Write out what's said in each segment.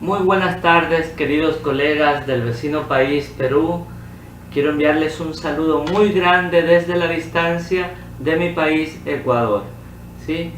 Muy buenas tardes, queridos colegas del vecino país Perú. Quiero enviarles un saludo muy grande desde la distancia de mi país, Ecuador. ¿Sí?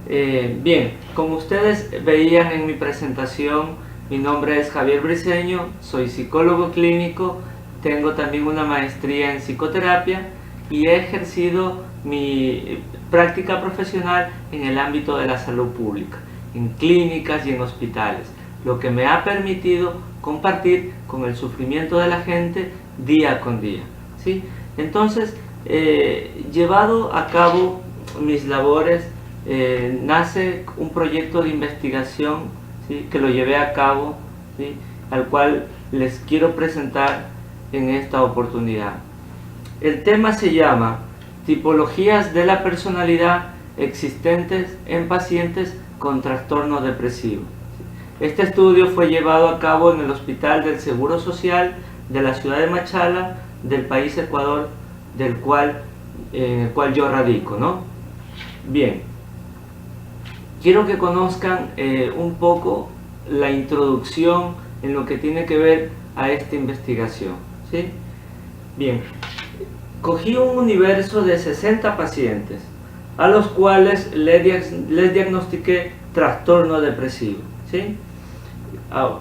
Bien, como ustedes veían en mi presentación, mi nombre es Javier Briceño, soy psicólogo clínico, tengo también una maestría en psicoterapia y he ejercido mi práctica profesional en el ámbito de la salud pública, en clínicas y en hospitales, lo que me ha permitido compartir con el sufrimiento de la gente día con día. ¿Sí? Entonces, llevado a cabo mis labores, nace un proyecto de investigación, ¿sí?, que lo llevé a cabo, ¿sí?, al cual les quiero presentar en esta oportunidad. El tema se llama Tipologías de la personalidad existentes en pacientes con trastorno depresivo. Este estudio fue llevado a cabo en el Hospital del Seguro Social de la ciudad de Machala, del país Ecuador, en el cual yo radico, ¿no? Bien, quiero que conozcan un poco la introducción en lo que tiene que ver a esta investigación, ¿sí? Bien, cogí un universo de 60 pacientes a los cuales les diagnostiqué trastorno depresivo, ¿sí?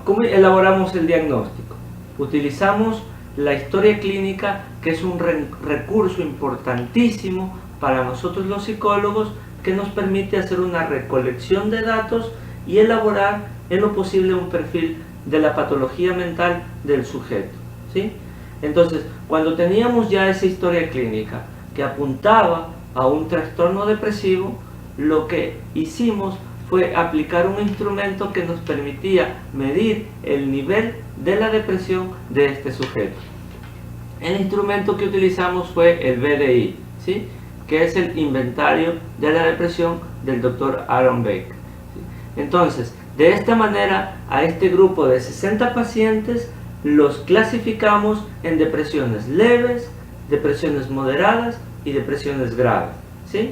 ¿Cómo elaboramos el diagnóstico? Utilizamos la historia clínica, que es un recurso importantísimo para nosotros los psicólogos, que nos permite hacer una recolección de datos y elaborar en lo posible un perfil de la patología mental del sujeto, ¿sí? Entonces, cuando teníamos ya esa historia clínica que apuntaba a un trastorno depresivo, lo que hicimos fue aplicar un instrumento que nos permitía medir el nivel de la depresión de este sujeto. El instrumento que utilizamos fue el BDI, ¿sí?, que es el inventario de la depresión del Dr. Aaron Beck. Entonces, de esta manera, a este grupo de 60 pacientes los clasificamos en depresiones leves, depresiones moderadas y depresiones graves, ¿sí?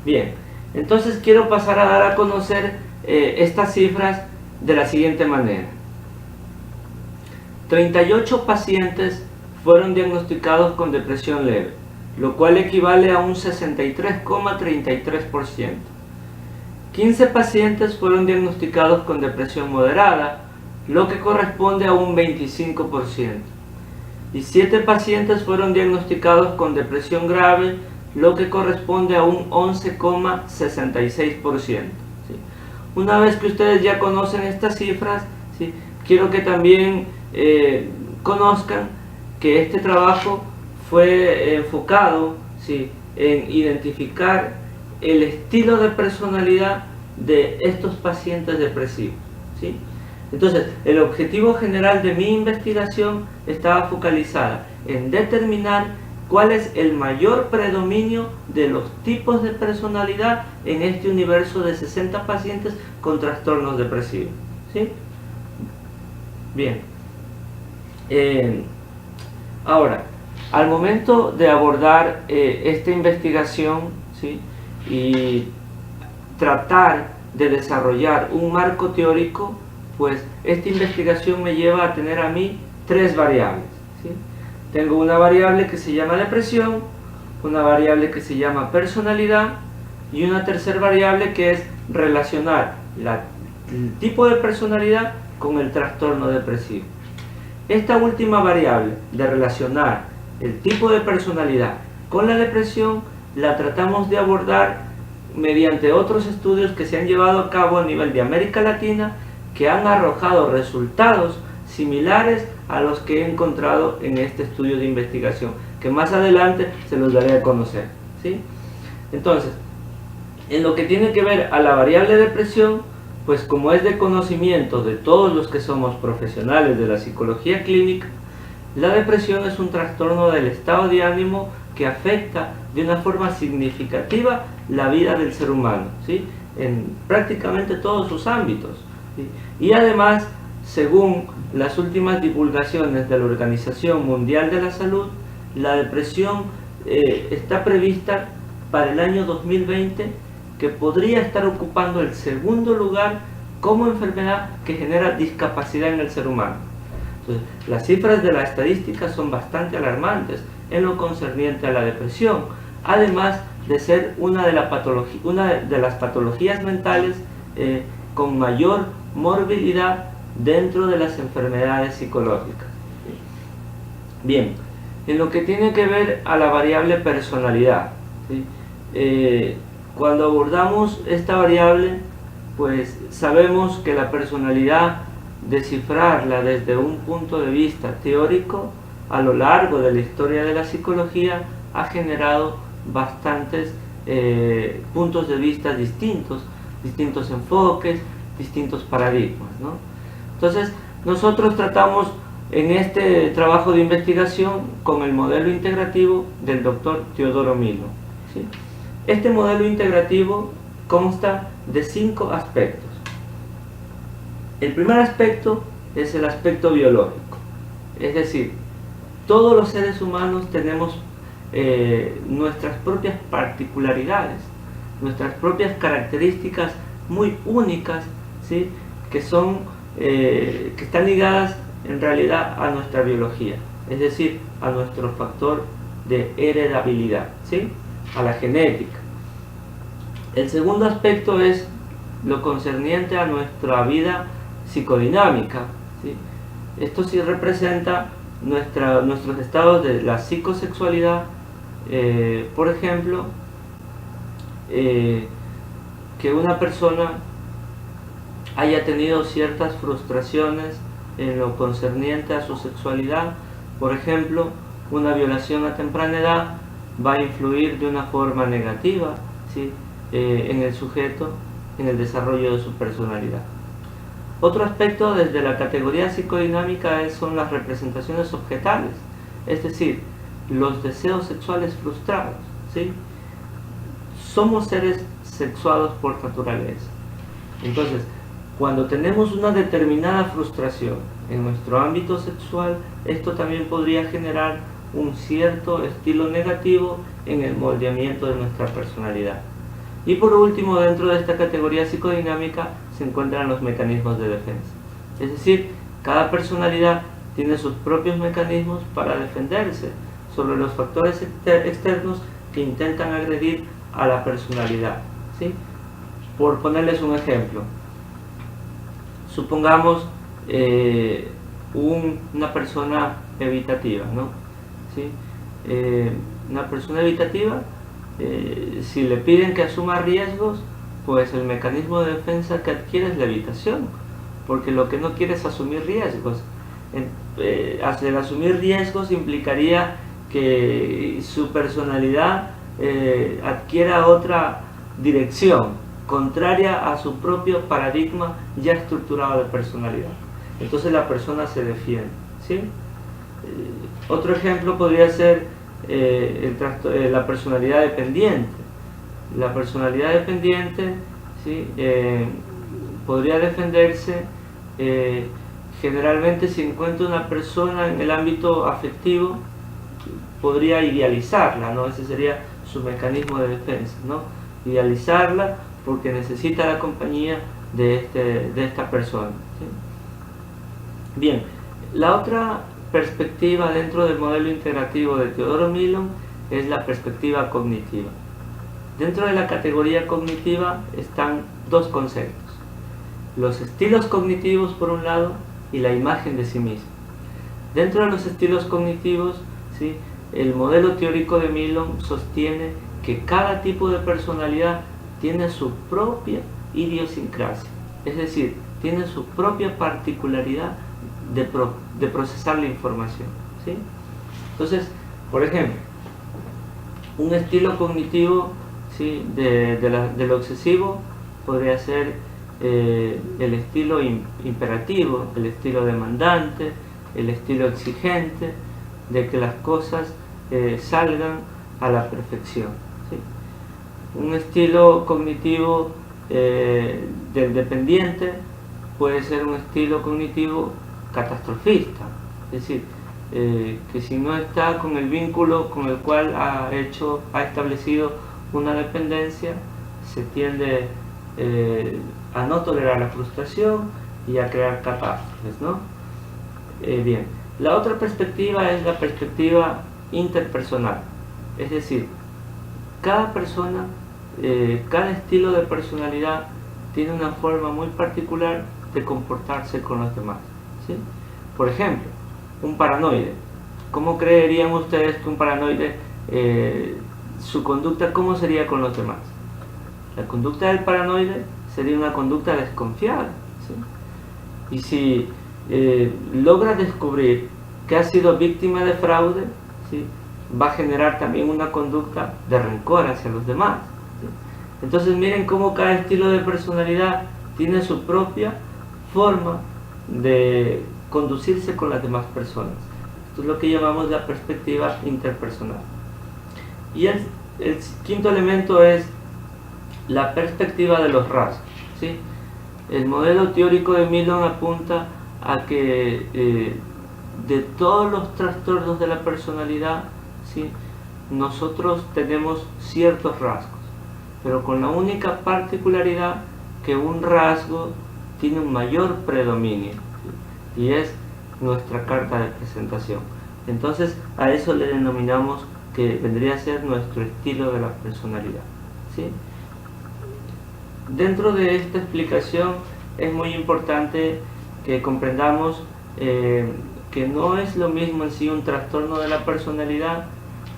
Bien, entonces quiero pasar a dar a conocer estas cifras de la siguiente manera. 38 pacientes fueron diagnosticados con depresión leve, lo cual equivale a un 63,33%. 15 pacientes fueron diagnosticados con depresión moderada, lo que corresponde a un 25%. Y 7 pacientes fueron diagnosticados con depresión grave, lo que corresponde a un 11,66%. ¿Sí? Una vez que ustedes ya conocen estas cifras, ¿sí?, quiero que también conozcan que este trabajo fue enfocado, ¿sí?, en identificar el estilo de personalidad de estos pacientes depresivos, ¿sí? Entonces, el objetivo general de mi investigación estaba focalizada en determinar cuál es el mayor predominio de los tipos de personalidad en este universo de 60 pacientes con trastornos depresivos, ¿sí? Bien. Ahora, al momento de abordar esta investigación, ¿sí?, y tratar de desarrollar un marco teórico, pues esta investigación me lleva a tener a mí 3 variables, ¿sí? Tengo una variable que se llama depresión, una variable que se llama personalidad y una tercera variable que es relacionar el tipo de personalidad con el trastorno depresivo. Esta última variable de relacionar el tipo de personalidad con la depresión la tratamos de abordar mediante otros estudios que se han llevado a cabo a nivel de América Latina, que han arrojado resultados similares a los que he encontrado en este estudio de investigación, que más adelante se los daré a conocer, ¿sí? Entonces, en lo que tiene que ver a la variable depresión, pues como es de conocimiento de todos los que somos profesionales de la psicología clínica, la depresión es un trastorno del estado de ánimo que afecta de una forma significativa la vida del ser humano, ¿sí?, en prácticamente todos sus ámbitos, ¿sí? Y además, según las últimas divulgaciones de la Organización Mundial de la Salud, la depresión está prevista para el año 2020, que podría estar ocupando el segundo lugar como enfermedad que genera discapacidad en el ser humano. Entonces, las cifras de la estadística son bastante alarmantes en lo concerniente a la depresión, además de ser una de las patologías mentales con mayor morbilidad dentro de las enfermedades psicológicas. Bien, en lo que tiene que ver a la variable personalidad, ¿sí? Cuando abordamos esta variable, pues sabemos que la personalidad, descifrarla desde un punto de vista teórico, a lo largo de la historia de la psicología, ha generado bastantes puntos de vista distintos enfoques, distintos paradigmas, ¿no? Entonces, nosotros tratamos en este trabajo de investigación con el modelo integrativo del doctor Teodoro Milon, ¿sí? Este modelo integrativo consta de 5 aspectos. El primer aspecto es el aspecto biológico, es decir, todos los seres humanos tenemos nuestras propias particularidades, nuestras propias características muy únicas, ¿sí? que están ligadas en realidad a nuestra biología, es decir, a nuestro factor de heredabilidad, ¿sí? a la genética. El segundo aspecto es lo concerniente a nuestra vida psicodinámica, ¿sí? Esto sí representa nuestros estados de la psicosexualidad, por ejemplo, que una persona haya tenido ciertas frustraciones en lo concerniente a su sexualidad. Por ejemplo, una violación a temprana edad va a influir de una forma negativa, ¿sí? En el sujeto, en el desarrollo de su personalidad. Otro aspecto desde la categoría psicodinámica son las representaciones objetales, es decir, los deseos sexuales frustrados, ¿sí? Somos seres sexuados por naturaleza. Entonces, cuando tenemos una determinada frustración en nuestro ámbito sexual, esto también podría generar un cierto estilo negativo en el moldeamiento de nuestra personalidad. Y por último, dentro de esta categoría psicodinámica se encuentran los mecanismos de defensa. Es decir, cada personalidad tiene sus propios mecanismos para defenderse sobre los factores externos que intentan agredir a la personalidad, ¿sí? Por ponerles un ejemplo, supongamos una persona evitativa, ¿no? ¿Sí? Una persona evitativa, si le piden que asuma riesgos, pues el mecanismo de defensa que adquiere es la evitación, porque lo que no quiere es asumir riesgos. El asumir riesgos implicaría que su personalidad adquiera otra dirección, contraria a su propio paradigma ya estructurado de personalidad. Entonces la persona se defiende, ¿sí? Otro ejemplo podría ser la personalidad dependiente. La personalidad dependiente, ¿sí? Podría defenderse generalmente si encuentra una persona en el ámbito afectivo, podría idealizarla, ¿no? Ese sería su mecanismo de defensa, ¿no? Idealizarla porque necesita la compañía de esta persona, ¿sí? Bien, la otra perspectiva dentro del modelo integrativo de Teodoro Milon es la perspectiva cognitiva. Dentro de la categoría cognitiva están dos conceptos: los estilos cognitivos por un lado y la imagen de sí mismo. Dentro de los estilos cognitivos, ¿sí? El modelo teórico de Milon sostiene que cada tipo de personalidad tiene su propia idiosincrasia, es decir, tiene su propia particularidad de procesar la información, ¿sí? Entonces, por ejemplo, un estilo cognitivo, ¿sí? de lo obsesivo podría ser el estilo imperativo, el estilo demandante, el estilo exigente, de que las cosas salgan a la perfección, ¿sí? Un estilo cognitivo del dependiente puede ser un estilo cognitivo catastrofista, es decir, que si no está con el vínculo con el cual ha establecido una dependencia, se tiende a no tolerar la frustración y a crear catástrofes, ¿no? Bien, la otra perspectiva es la perspectiva interpersonal, es decir, cada persona, cada estilo de personalidad tiene una forma muy particular de comportarse con los demás, ¿sí? Por ejemplo, un paranoide. ¿Cómo creerían ustedes que un paranoide, su conducta, cómo sería con los demás? La conducta del paranoide sería una conducta desconfiada, ¿sí? Y si logra descubrir que ha sido víctima de fraude, ¿sí?, va a generar también una conducta de rencor hacia los demás, ¿sí? Entonces miren cómo cada estilo de personalidad tiene su propia forma de conducirse con las demás personas. Esto es lo que llamamos la perspectiva interpersonal. Y el quinto elemento es la perspectiva de los rasgos, ¿sí? El modelo teórico de Milon apunta a que de todos los trastornos de la personalidad, ¿sí?, nosotros tenemos ciertos rasgos, pero con la única particularidad que un rasgo tiene un mayor predominio, ¿sí?, y es nuestra carta de presentación. Entonces a eso le denominamos que vendría a ser nuestro estilo de la personalidad, ¿sí? Dentro de esta explicación es muy importante que comprendamos que no es lo mismo en sí un trastorno de la personalidad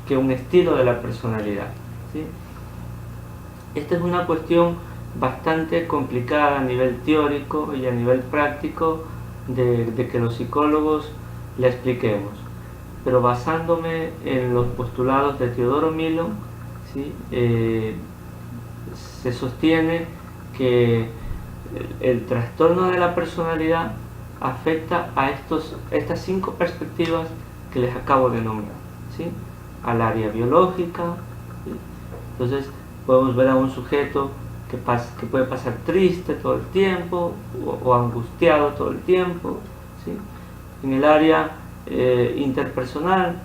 que un estilo de la personalidad, ¿sí? Esta es una cuestión bastante complicada a nivel teórico y a nivel práctico de que los psicólogos la expliquemos, pero basándome en los postulados de Teodoro Milon, ¿sí?, se sostiene que el trastorno de la personalidad afecta a estas 5 perspectivas que les acabo de nombrar, ¿sí?, al área biológica, ¿sí? Entonces podemos ver a un sujeto que puede pasar triste todo el tiempo o angustiado todo el tiempo, ¿sí? En el área interpersonal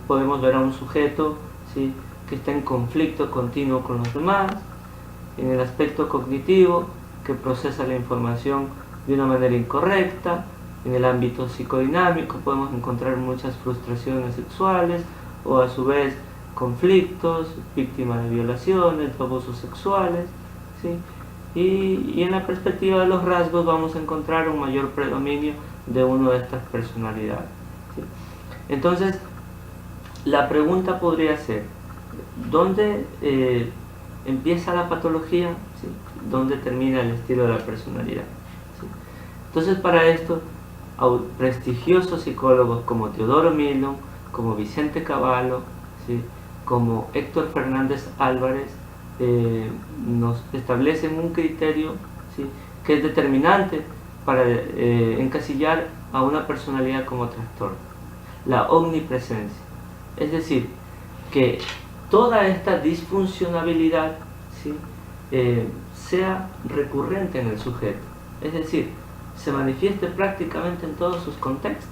podemos ver a un sujeto, ¿sí?, que está en conflicto continuo con los demás. En el aspecto cognitivo, que procesa la información de una manera incorrecta. En el ámbito psicodinámico podemos encontrar muchas frustraciones sexuales o a su vez conflictos, víctimas de violaciones, de abusos sexuales, ¿sí? Y en la perspectiva de los rasgos vamos a encontrar un mayor predominio de una de estas personalidades, ¿sí? Entonces la pregunta podría ser, ¿dónde empieza la patología? ¿Sí? ¿Dónde termina el estilo de la personalidad? ¿Sí? Entonces para esto prestigiosos psicólogos como Teodoro Milon, como Vicente Cavallo, ¿sí?, como Héctor Fernández Álvarez nos establecen un criterio, ¿sí?, que es determinante para encasillar a una personalidad como trastorno: la omnipresencia. Es decir, que toda esta disfuncionabilidad, ¿sí?, sea recurrente en el sujeto, es decir, se manifieste prácticamente en todos sus contextos.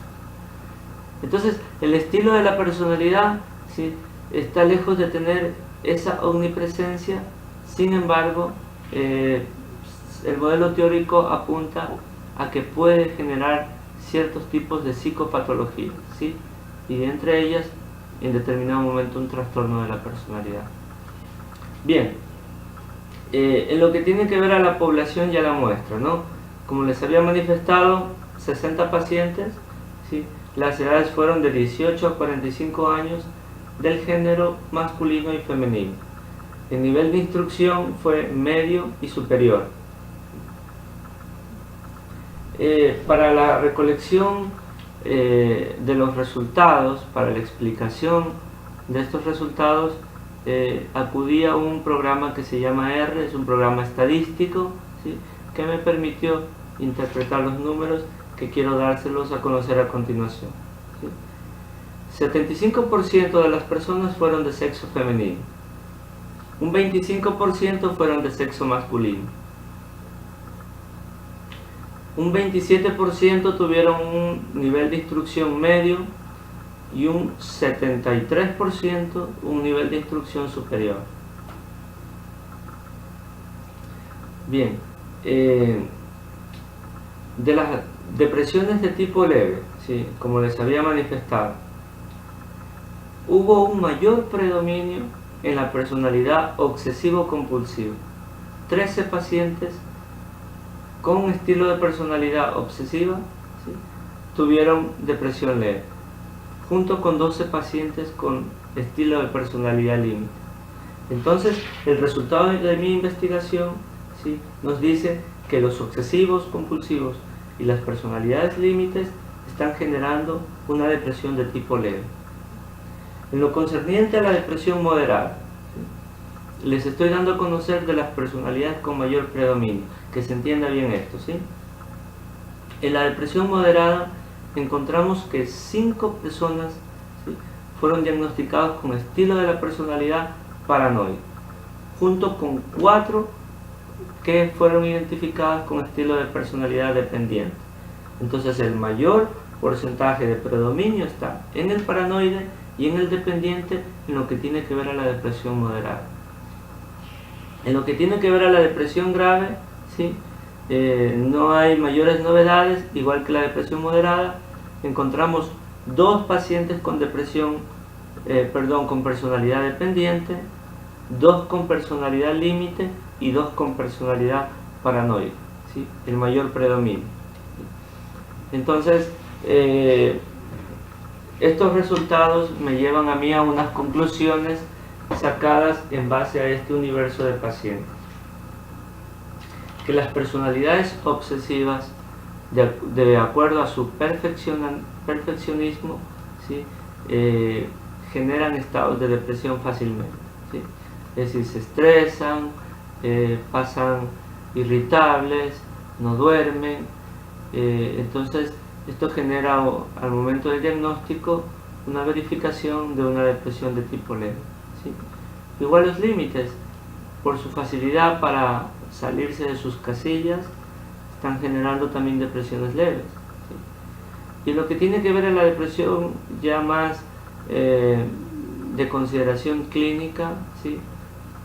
Entonces el estilo de la personalidad, ¿sí?, está lejos de tener esa omnipresencia. Sin embargo, el modelo teórico apunta a que puede generar ciertos tipos de psicopatologías, ¿sí?, y entre ellas en determinado momento un trastorno de la personalidad. Bien, en lo que tiene que ver a la población ya la muestra, ¿no? Como les había manifestado, 60 pacientes, ¿sí?, las edades fueron de 18 a 45 años, del género masculino y femenino. El nivel de instrucción fue medio y superior. Para la recolección de los resultados, para la explicación de estos resultados, acudí a un programa que se llama R, es un programa estadístico, ¿sí?, que me permitió interpretar los números que quiero dárselos a conocer a continuación, ¿sí? 75% de las personas fueron de sexo femenino, un 25% fueron de sexo masculino, un 27% tuvieron un nivel de instrucción medio y un 73% un nivel de instrucción superior. Bien, de las depresiones de tipo leve, ¿sí? Como les había manifestado, hubo un mayor predominio en la personalidad obsesivo-compulsiva. 13 pacientes con un estilo de personalidad obsesiva, ¿sí?, tuvieron depresión leve, junto con 12 pacientes con estilo de personalidad límite. Entonces, el resultado de mi investigación, ¿sí?, nos dice que los obsesivos compulsivos y las personalidades límites están generando una depresión de tipo leve. En lo concerniente a la depresión moderada, ¿sí?, les estoy dando a conocer de las personalidades con mayor predominio, que se entienda bien esto, ¿sí? En la depresión moderada encontramos que 5 personas, ¿sí?, fueron diagnosticadas con estilo de la personalidad paranoide, junto con 4 que fueron identificadas con estilo de personalidad dependiente. Entonces el mayor porcentaje de predominio está en el paranoide y en el dependiente en lo que tiene que ver a la depresión moderada. En lo que tiene que ver a la depresión grave, ¿sí?, no hay mayores novedades. Igual que la depresión moderada, encontramos 2 pacientes con con personalidad dependiente, 2 con personalidad límite y 2 con personalidad paranoide, ¿sí?, el mayor predominio. Entonces, estos resultados me llevan a mí a unas conclusiones sacadas en base a este universo de pacientes. Que las personalidades obsesivas, de acuerdo a su perfeccionismo, ¿sí?, generan estados de depresión fácilmente, ¿sí? Es decir, se estresan, pasan irritables, no duermen. Entonces esto genera al momento del diagnóstico una verificación de una depresión de tipo leve, ¿sí? Igual los límites, por su facilidad para salirse de sus casillas, están generando también depresiones leves, ¿sí? Y lo que tiene que ver en la depresión ya más de consideración clínica, ¿sí?,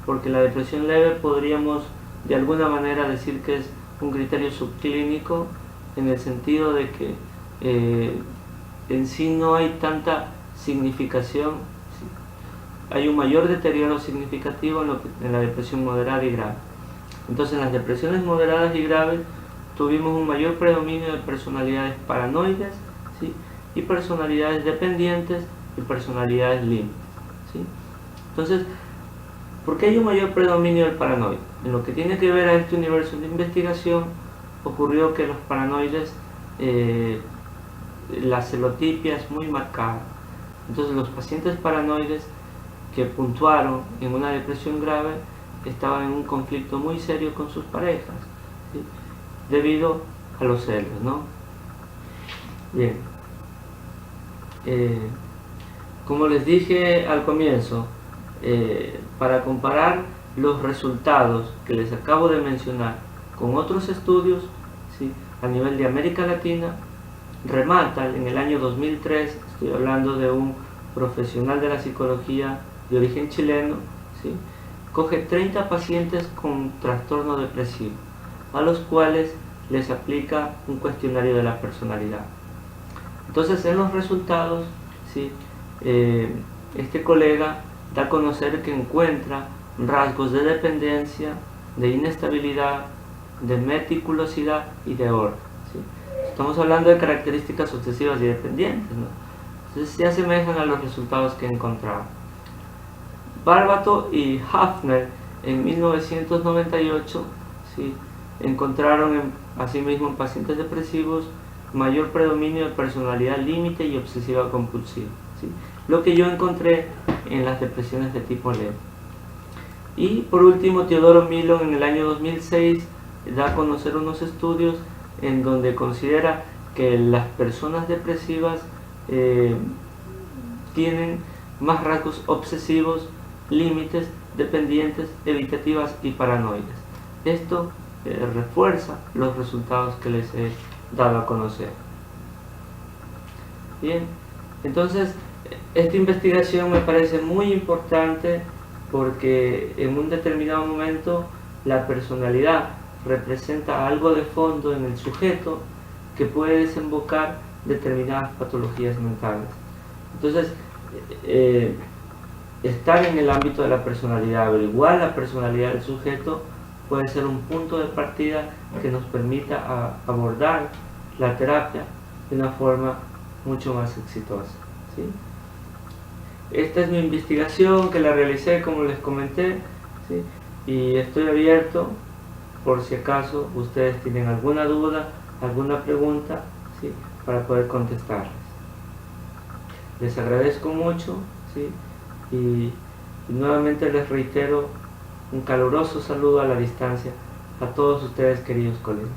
porque la depresión leve podríamos de alguna manera decir que es un criterio subclínico, en el sentido de que en sí no hay tanta significación, ¿sí? Hay un mayor deterioro significativo en la depresión moderada y grave. Entonces, en las depresiones moderadas y graves tuvimos un mayor predominio de personalidades paranoides, ¿sí?, y personalidades dependientes y personalidades límites, ¿sí? Entonces, ¿por qué hay un mayor predominio del paranoide? En lo que tiene que ver a este universo de investigación, ocurrió que los paranoides, la celotipia es muy marcada. Entonces los pacientes paranoides que puntuaron en una depresión grave estaban en un conflicto muy serio con sus parejas, ¿sí?, debido a los celos, ¿no? Bien, como les dije al comienzo, para comparar los resultados que les acabo de mencionar con otros estudios, ¿sí?, a nivel de América Latina, remata en el año 2003, estoy hablando de un profesional de la psicología de origen chileno, ¿sí?, coge 30 pacientes con trastorno depresivo, a los cuales les aplica un cuestionario de la personalidad. Entonces, en los resultados, ¿sí?, este colega da a conocer que encuentra rasgos de dependencia, de inestabilidad, de meticulosidad y de orden, ¿sí? Estamos hablando de características obsesivas y dependientes, ¿no? Entonces se asemejan a los resultados que encontraron. Barbato y Hafner en 1998, ¿sí?, encontraron asimismo en pacientes depresivos mayor predominio de personalidad límite y obsesiva compulsiva, ¿sí?, lo que yo encontré en las depresiones de tipo leve. Y por último, Teodoro Milon en el año 2006 da a conocer unos estudios en donde considera que las personas depresivas tienen más rasgos obsesivos, límites, dependientes, evitativas y paranoides. Esto refuerza los resultados que les he dado a conocer. Bien, entonces esta investigación me parece muy importante porque en un determinado momento la personalidad representa algo de fondo en el sujeto que puede desembocar determinadas patologías mentales. Entonces, estar en el ámbito de la personalidad, averiguar la personalidad del sujeto, puede ser un punto de partida que nos permita abordar la terapia de una forma mucho más exitosa, ¿sí? Esta es mi investigación que la realicé, como les comenté, ¿sí? Y estoy abierto por si acaso ustedes tienen alguna duda, alguna pregunta, ¿sí? Para poder contestarles. Les agradezco mucho, ¿sí? Y nuevamente les reitero un caluroso saludo a la distancia a todos ustedes, queridos colegas.